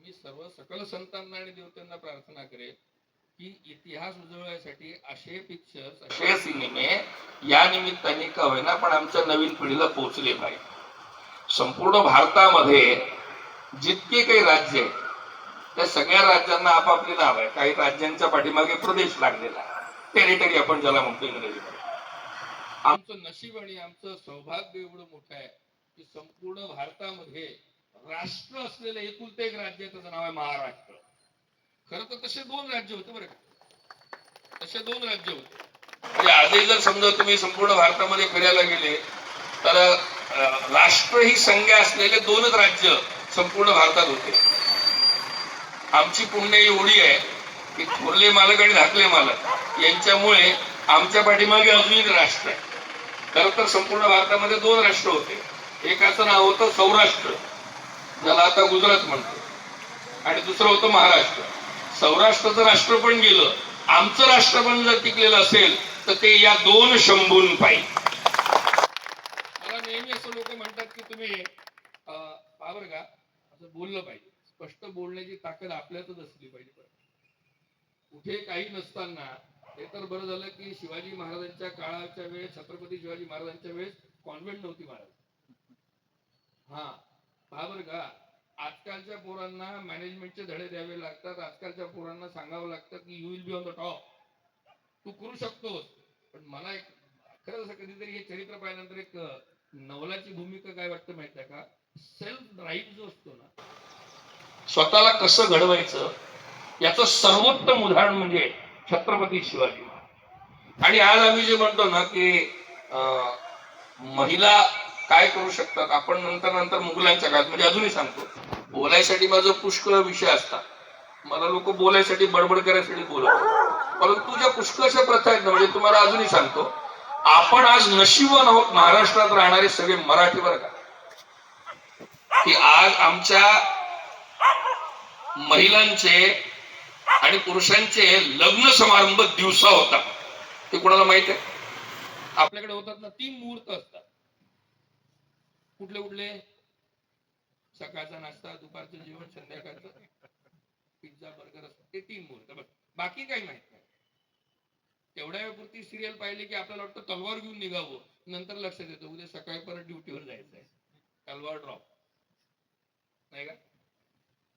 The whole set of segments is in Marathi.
मी सर्व सकल संतांना आणि देवतांना प्रार्थना करेन की इतिहास उजळण्यासाठी असे पिक्चर्स असे सिनेमे या निमित्ताने का होईना पण आमच्या नवीन पिढीला पोहोचले पाहिजे. संपूर्ण भारतामध्ये जितके काही राज्य आहेत त्या सगळ्या राज्यांना आपापली नाव आहे. काही राज्यांच्या पाठीमागे प्रदेश लागलेला आहे, टेरिटरी आपण ज्याला म्हणतो इंग्रजीमध्ये. आमचं नशीब आणि आमचं सौभाग्य एवढं मोठं आहे की संपूर्ण भारतामध्ये राष्ट्र असलेलं एकुलते एक राज्य त्याचं नाव आहे महाराष्ट्र. खरं तर तसे दोन राज्य होते बरं का, तसे दोन राज्य होते. म्हणजे आजही जर समजा तुम्ही संपूर्ण भारतामध्ये फिरायला गेले तर राष्ट्र ही संज्ञा असलेले दोनच राज्य संपूर्ण भारतात होते. आमची पुण्य एवढी आहे की थोरले मालक आणि धाकले मालक यांच्यामुळे आमच्या पाठीमागे अजून एक राष्ट्र आहे. खरं तर संपूर्ण भारतामध्ये दोन राष्ट्र होते. एकाचं नाव होतं सौराष्ट्र, ज्याला आता गुजरात म्हणतो, आणि दुसरं होतं महाराष्ट्र. सौराष्ट्राचं राष्ट्र पण गेलं, आमचं राष्ट्र पण जर टिकलेलं असेल तर ते या दोन शंभून पायी. मला नेहमी असं लोक म्हणतात की तुम्ही पावर का असं बोललं पाहिजे. स्पष्ट बोलण्याची ताकद आपल्यातच असली पाहिजे. कुठे काही नसताना हे तर बरं झालं की शिवाजी महाराजांच्या काळाच्या वेळेस, छत्रपती शिवाजी महाराजांच्या वेळेस कॉन्व्हेंट नव्हती महाराज. हा पावर का आजकालच्या पोरांना मॅनेजमेंटचे धडे द्यावे लागतात. आजकालच्या पोरांना सांगावं लागतं की you will be on the top, तू करू शकतोस. पण मला एक खरं असं कधीतरी हे चरित्र पाहिल्यानंतर एक नवलाची भूमिका काय वाटतं माहिती आहे का, सेल्फ ड्राईव्ह जो असतो ना, स्वतःला कसं घडवायचं याचं सर्वोत्तम उदाहरण म्हणजे छत्रपती शिवाजी. आणि आज आम्ही जे म्हणतो ना की महिला काय करू शकतात, आपण नंतर मुघलांच्या काळात, म्हणजे अजूनही सांगतो, बोलायसाठी माझं पुष्कळ विषय असतात. मला लोक बोलायसाठी बडबड करायसाठी बोलतात, परंतु ज्या पुष्कळशा प्रथा आहेत ना, म्हणजे तुम्हाला अजूनही सांगतो, आपण आज नशिबवान आहोत महाराष्ट्रात राहणारे सगळे मराठी वर्ग की आज आमच्या महिलांचे आणि पुरुषांचे लग्न समारंभ दिवसा होतात. ते कोणाला माहित आहे? आपल्याकडे होतात ना, 3 मुहूर्त असतात. कुठले कुठले? सकाळचा नाश्ता, दुपारचं जेवण, संध्याकाळचं पिझ्झा बर्गर असतात. ते 3 मुहूर्त. बस बाकी काही माहित नाही. तेवढ्या वेळपुरती सिरियल पाहिली की आपल्याला वाटतं तलवार घेऊन निघावं. नंतर लक्षात येतं उद्या सकाळी परत ड्युटीवर जायचंय. तलवार ड्रॉप नाही का?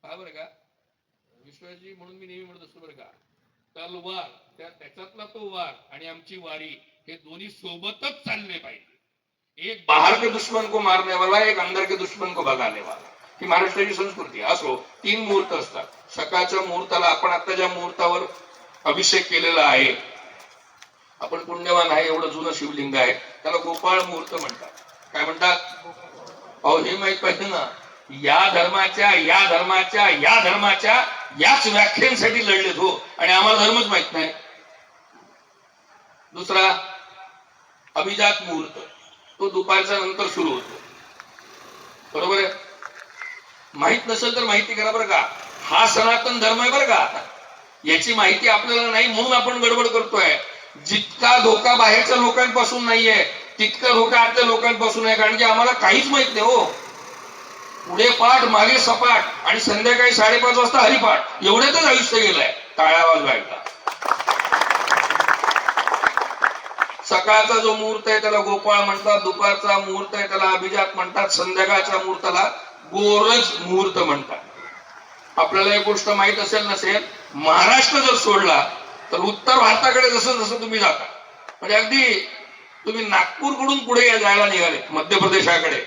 हा बरं का, विश्वासजी म्हणून मी नेहमी म्हणत असतो बरं का, तलवार त्याच्यातला तो वार आणि आमची वारी हे दोन्ही सोबतच चालले पाहिजे. एक बाहर के दुश्मन को मारने वाला, एक अंदर के दुश्मन को भगाने वाला, ही महाराष्ट्राची संस्कृती. असो 3 मुहूर्त असतात. सकाळच्या मुहूर्ताला आपण आता ज्या मुहूर्तावर अभिषेक केलेला आहे, आपण पुण्यवान आहे, एवढं जुनं शिवलिंग आहे, त्याला गोपाळ मुहूर्त म्हणतात. काय म्हणतात? अहो हे माहित पाहिजे ना, या धर्माच्या याच व्याख्यांसाठी लढलेत हो, आणि आम्हाला धर्मच माहित नाही. दुसरा अभिजात मुहूर्त, तो दुपारच्या नंतर सुरू होतो. बरोबर आहे? माहित नसेल तर माहिती करा बरं का, हा सनातन धर्म आहे बरं का. याची माहिती आपल्याला नाही म्हणून आपण गडबड करतोय. जितका धोका बाहेरच्या लोकांपासून नाहीये तितका धोका आतल्या लोकांपासून आहे, कारण की आम्हाला काहीच माहित नाही हो. पुढे पाठ मागे सपाट आणि संध्याकाळी 5:30 वाजता हरिपाठ, एवढ्यातच आयुष्य गेलंय. टाळ्या वाजवायला. सकाळचा जो मुहूर्त आहे त्याला गोपाळ म्हणतात, दुपारचा मुहूर्त आहे त्याला अभिजात म्हणतात, संध्याकाळच्या मुहूर्ताला गोरज मुहूर्त म्हणतात. आपल्याला एक गोष्ट माहित असेल नसेल, महाराष्ट्र जर सोडला तर उत्तर भारताकडे जसं जसं तुम्ही जाता, म्हणजे अगदी तुम्ही नागपूरकडून पुढे जायला निघाले मध्य प्रदेशाकडे,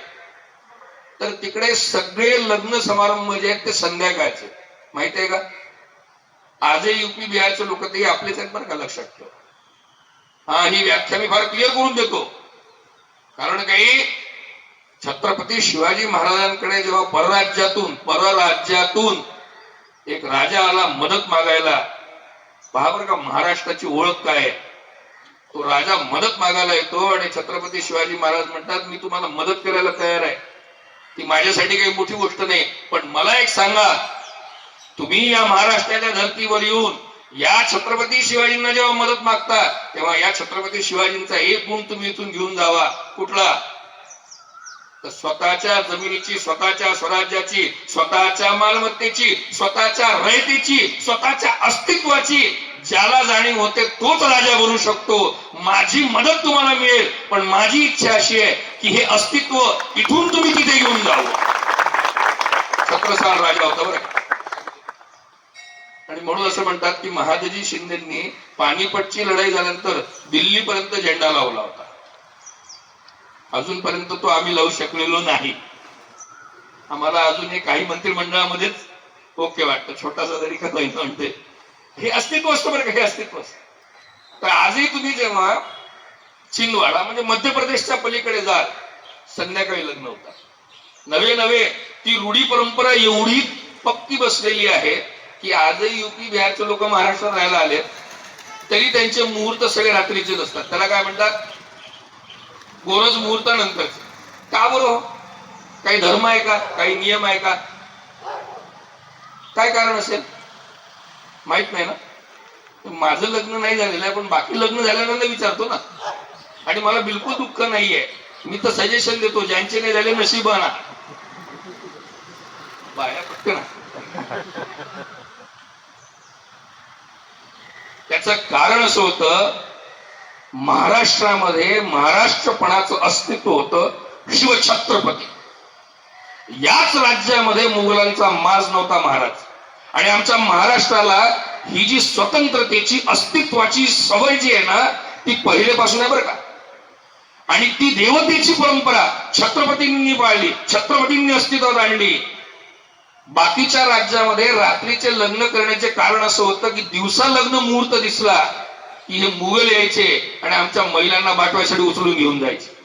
तर तिकडे सगळे लग्न समारंभ जे आहेत ते संध्याकाळचे. माहिती आहे का? आजही युपी बिहारचे लोक ते आपलेच आहेत बरं का, लक्षात ठेवा. हा, ही व्याख्या मी फार क्लिअर करून देतो. कारण काही छत्रपती शिवाजी महाराजांकडे जेव्हा परराज्यातून एक राजा आला मदत मागायला, पहा बरं का महाराष्ट्राची ओळख काय आहे. तो राजा मदत मागायला येतो आणि छत्रपती शिवाजी महाराज म्हणतात, मी तुम्हाला मदत करायला तयार आहे. ती माझ्यासाठी काही मोठी गोष्ट नाही, पण मला एक सांगा, तुम्ही या महाराष्ट्राच्या धर्तीवर येऊन या छत्रपती शिवाजींना जेव्हा मदत मागता तेव्हा या छत्रपती शिवाजींचा एक गुण तुम्ही इथून घेऊन जावा. कुठला? तर स्वतःच्या जमिनीची, स्वतःच्या स्वराज्याची, स्वतःच्या मालमत्तेची, स्वतःच्या रयतेची, स्वतःच्या अस्तित्वाची ज्याला जाणीव होते तोच राजा बनू शकतो. माझी मदत तुम्हाला मिळेल, पण माझी इच्छा अशी आहे की हे अस्तित्व इथून तुम्ही तिथे घेऊन जावं. छत्रसाल राजा होता बरं. आणि म्हणून असं म्हणतात की महादजी शिंदेंनी पानिपतची लढाई झाल्यानंतर दिल्लीपर्यंत झेंडा लावला होता. अजूनपर्यंत तो आम्ही लावू शकलेलो नाही. आम्हाला अजूनही काही मंत्रिमंडळामध्येच ओके वाटतं, छोटासा जरी का होईना म्हणते. हे अस्तित्व असतं बरं का, हे अस्तित्व असतं. तर आजही तुम्ही जेव्हा छिंदवाडा म्हणजे मध्य प्रदेशच्या पलीकडे जाल, संध्याकाळी लग्न होतात. नवे नवे ती रूढी परंपरा एवढी पक्की बसलेली आहे की आजही युपी बिहारचे लोक महाराष्ट्रात राहायला आले तरी त्यांचे मुहूर्त सगळे रात्रीचेच असतात. त्याला काय म्हणतात? गोरज मुहूर्तानंतर. का बरं? काही धर्म आहे का? काही नियम आहे का? काय कारण असेल माहित नाही ना. माझं लग्न नाही झालेलं आहे, पण बाकी लग्न झाल्यानंतर विचारतो ना. आणि मला बिलकुल दुःख नाहीये. मी तर सजेशन देतो, ज्यांचे नाही झाले नशिबाना बाया फक्त ना. त्याचं कारण असं होतं, महाराष्ट्रामध्ये महाराष्ट्रपणाचं अस्तित्व होतं. शिवछत्रपती. याच राज्यामध्ये मुघलांचा माज नव्हता महाराज. आणि आमच्या महाराष्ट्राला ही जी स्वतंत्रतेची अस्तित्वाची सवय जी आहे ना, ती पहिलेपासून आहे बरं का. आणि ती देवतेची परंपरा छत्रपतींनी पाळली, छत्रपतींनी अस्तित्वात आणली. बाकीच्या राज्यामध्ये रात्रीचे लग्न करण्याचे कारण असं होतं की दिवसा लग्न मुहूर्त दिसला की हे मुघल यायचे आणि आमच्या महिलांना बाटव्यासाठी उचलून घेऊन जायचे.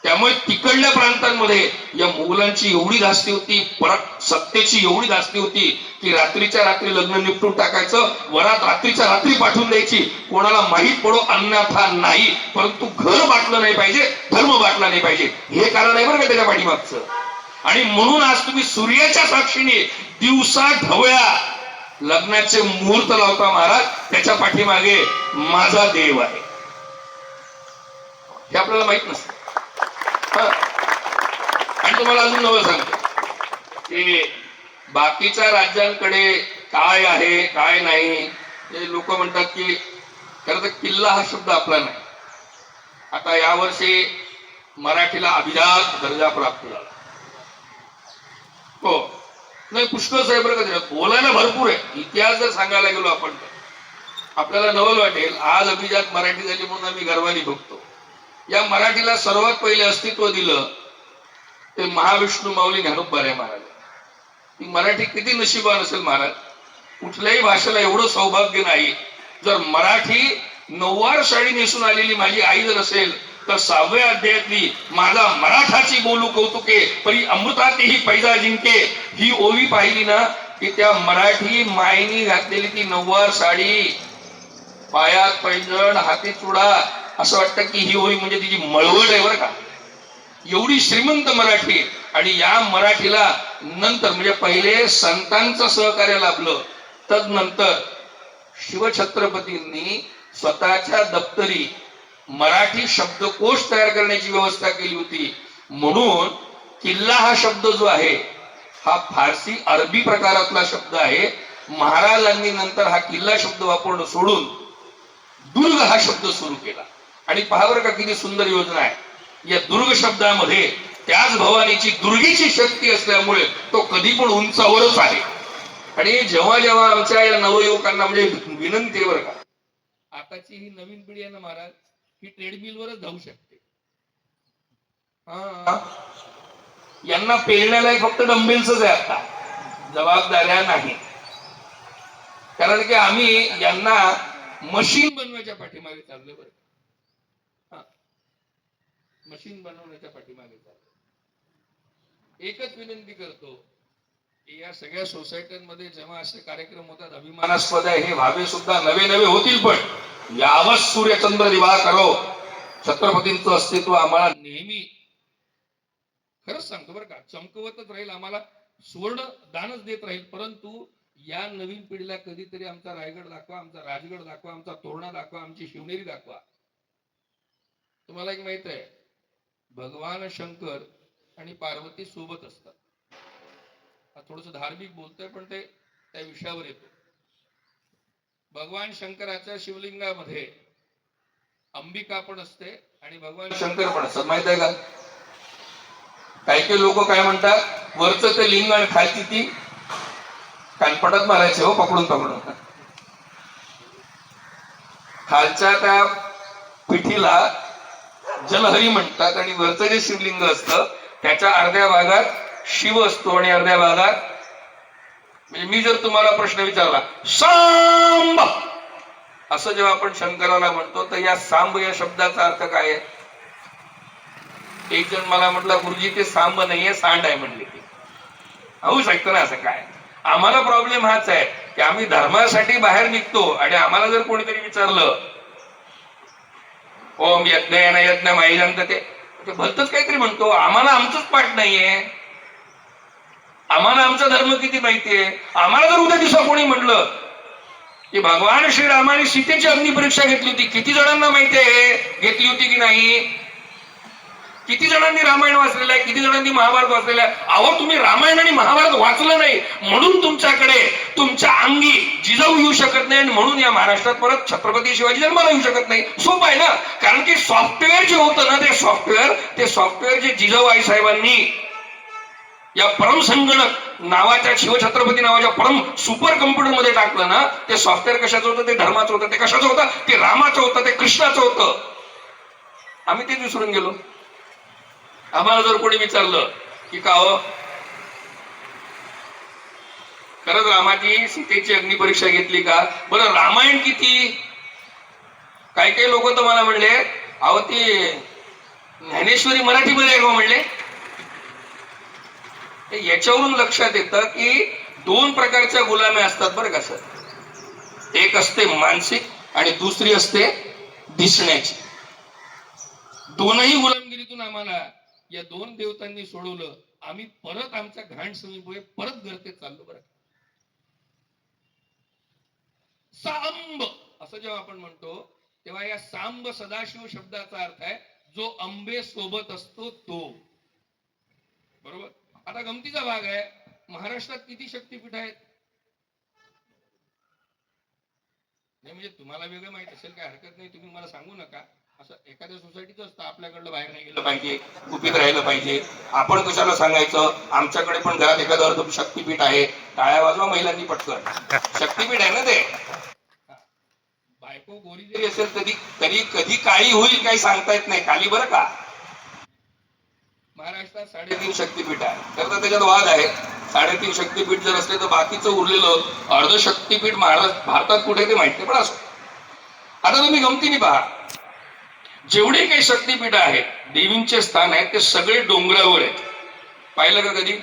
त्यामुळे तिकडल्या प्रांतांमध्ये या मुघलांची एवढी धास्ती होती, परत सत्तेची एवढी धास्ती होती की रात्रीच्या रात्री लग्न निपटून टाकायचं, वरात रात्रीच्या रात्री पाठवून द्यायची. कोणाला माहीत पडो अन्यथा नाही, परंतु घर बाटलं नाही पाहिजे, धर्म बाटला नाही पाहिजे. हे कारण आहे बरं का त्याच्या पाठीमागचं. आणि म्हणून आज तुम्ही सूर्याच्या साक्षीने दिवसा ढवळ्या लग्नाचे मुहूर्त लावता महाराज. त्याच्या पाठीमागे माझा देव आहे हे आपल्याला माहित नसतं. आणि तुम्हाला अजून नवं सांगतो की बाकीच्या राज्यांकडे काय आहे काय नाही. ते लोक म्हणतात की खरं तर किल्ला हा शब्द आपला नाही. आता यावर्षी मराठीला अभिजात दर्जा प्राप्त झाला. हो नाही, पुष्कळ साहेब बरं का, बोलायला भरपूर आहे. इतिहास जर सांगायला गेलो आपण तर आपल्याला नवल वाटेल. आज अभिजात मराठी झाली म्हणून आम्ही गर्वाने बघतो. या मराठीला सर्वात पहिले अस्तित्व दिलं ते महाविष्णू माऊली ज्ञानोबा महाराज. ही मराठी किती नशिबान असेल महाराज. कुठल्याही भाषेला एवढं सौभाग्य नाही. जर मराठी नऊवार साडी नेसून आलेली माझी आई जर असेल तर 6व्या अध्यायातली माझा मराठाची बोलू कौतुके परी अमृतातेही पैजा जिंके ही ओवी पाहिली ना की त्या मराठी मायनी घातलेली ती नऊवार साडी, पायात पैंजण, हाती चुडा, असं वाटतं की ही ओवी म्हणजे तिची मळवट आहे बरं का. एवढी श्रीमंत मराठी. आणि या मराठीला नंतर म्हणजे पहिले संतांचं सहकार्य लाभलं, तदनंतर शिवछत्रपतींनी स्वतःच्या दप्तरी मराठी शब्दकोश तयार करण्याची व्यवस्था केली होती. म्हणून किल्ला हा शब्द जो आहे हा फारसी अरबी प्रकारातला शब्द आहे. महाराजांनी नंतर हा किल्ला शब्द वापरणं सोडून दुर्ग हा शब्द सुरू केला. आणि पहा बरं का किती सुंदर योजना आहे. या दुर्ग शब्दामध्ये त्याच भवानीची दुर्गेची शक्ती असल्यामुळे तो कधी पण उंचावरच आहे. आणि जेव्हा जेव्हा आमच्या या नवयुवकांना म्हणजे विनंती आहे बरं का, आताची ही नवीन पिढी आहे ना महाराज, ही ट्रेडमिल वरच धावू शकते. यांना पेरण्याला फक्त डंबेल्सच आहे आता, जबाबदाऱ्या नाही. कारण की आम्ही यांना मशीन बनवायच्या पाठीमागे चाललोय बरं. मशीन बनवण्याच्या पाठीमागे चाललोय. एकच विनंती करतो, या सगळ्या सोसायट्यांमध्ये जेव्हा असे कार्यक्रम होतात अभिमानास्पद आहे, हे व्हावे सुद्धा, नवे नवे होतील, पण यावत सूर्यचंद्र दिवा करो. छत्रपतींचं अस्तित्व आम्हाला नेहमी खरंच सांगतो बरं का चमकवतच राहील, आम्हाला सुवर्ण दानच देत राहील. परंतु या नवीन पिढीला कधीतरी आमचा रायगड दाखवा, आमचा राजगड दाखवा, आमचा तोरणा दाखवा, आमची शिवनेरी दाखवा. तुम्हाला एक माहित आहे, भगवान शंकर आणि पार्वती सोबत असतात. थोडस धार्मिक बोलतोय पण ते त्या विषयावर येतो. भगवान शंकराच्या शिवलिंगामध्ये अंबिका पण असते आणि भगवान शंकर पण असतात. माहित आहे का? काही लोक काय म्हणतात, वरचं ते लिंग आणि खालची ती कानपटात मारायचे हो, पकडून पकडून. खालच्या त्या पिठीला जलहरी म्हणतात आणि वरचं जे शिवलिंग असतं त्याच्या अर्ध्या भागात शिव असतो आणि अर्ध्या भागात, म्हणजे मी जर तुम्हाला प्रश्न विचारला सांब असं जेव्हा आपण शंकराला म्हणतो, तर या सांब या शब्दाचा अर्थ काय आहे? एक जण मला म्हटलं, गुरुजी ते सांब नाहीये, सांड आहे म्हणले. ते होऊ शकतं ना असं काय? आम्हाला प्रॉब्लेम हाच आहे की आम्ही धर्मासाठी बाहेर निघतो आणि आम्हाला जर कोणीतरी विचारलं ओम यज्ञ यज्ञ माहिती ते भलतच काहीतरी म्हणतो, आम्हाला आमचंच पाठ नाहीये, आम्हाला आमचा धर्म किती माहितीये. आम्हाला जर उद्या दिवसा कोणी म्हटलं की भगवान श्रीरामाने सीतेची अग्निपरीक्षा घेतली होती, किती जणांना माहिती आहे घेतली होती की नाही? किती जणांनी रामायण वाचलेलं आहे, किती जणांनी महाभारत वाचलेलं आहे? अहो, तुम्ही रामायण आणि महाभारत वाचलं नाही म्हणून तुमच्याकडे तुमच्या अंगी जिजाऊ येऊ शकत नाही आणि म्हणून या महाराष्ट्रात परत छत्रपती शिवाजी जन्माला येऊ शकत नाही. सोपं आहे ना. कारण की सॉफ्टवेअर जे होतं ना, ते सॉफ्टवेअर जे जिजाऊ आई साहेबांनी या परम संगणक नावाच्या शिवछत्रपती नावाच्या परम सुपर कम्प्युटर मध्ये टाकलं ना, ते सॉफ्टवेअर कशाचं होतं? ते धर्माचं होतं. ते कशाचं होतं? ते रामाचं होतं, ते कृष्णाचं होतं. आम्ही ते विसरून गेलो. आम्हाला जर कोणी विचारलं की का हो खरंच रामाची सीतेची अग्निपरीक्षा घेतली का? बरं रामायण किती? काही काही लोक तर मला म्हणले, अहो ती ज्ञानेश्वरी मराठीमध्ये आहे का म्हणले. याच्यावरून लक्षात येतं की दोन प्रकारच्या गुलाम्या असतात बरं का सर. एक असते मानसिक आणि दुसरी असते दिसण्याची. दोनही गुलामगिरीतून आम्हाला या दोन देवतांनी सोडवलं. आम्ही परत आमच्या घाण समीपुढे परत घरते चाललो बरं. सांब असं जेव्हा आपण म्हणतो तेव्हा या सांब सदाशिव शब्दाचा अर्थ आहे जो अंबे सोबत असतो तो. बरोबर. आता गमतीचा भाग आहे, महाराष्ट्रात किती शक्तीपीठ आहेत? नाही म्हणजे तुम्हाला वेगळं माहित असेल, काय हरकत नाही, तुम्ही मला सांगू नका. असं एखाद्या सोसायटीचं असतं, आपल्याकडलं बाहेर नाही गेलं पाहिजे, गुपित राहिलं पाहिजे. आपण कशाला सांगायचं आमच्याकडे पण घरात एखादं शक्तीपीठ आहे? टाळ्या वाजवा महिलांनी पटकन. शक्तीपीठ आहे ना ते. बायको गोरी जरी असेल तरी कधी काही होईल काही सांगता येत नाही खाली बरं का. महाराष्ट्रात 3.5 शक्तीपीठ आहे. तर त्याच्यात वाद आहे. 3.5 शक्तीपीठ जर असले तर बाकीचं उरलेलं अर्ध शक्तीपीठ भारतात कुठे ते माहित नाही. पण असो, आता तुम्ही गमतीने पहा, जेवढे काही शक्तीपीठ आहेत, देवींचे स्थान आहेत, ते सगळे डोंगरावर आहेत. पाहिलं का कधी?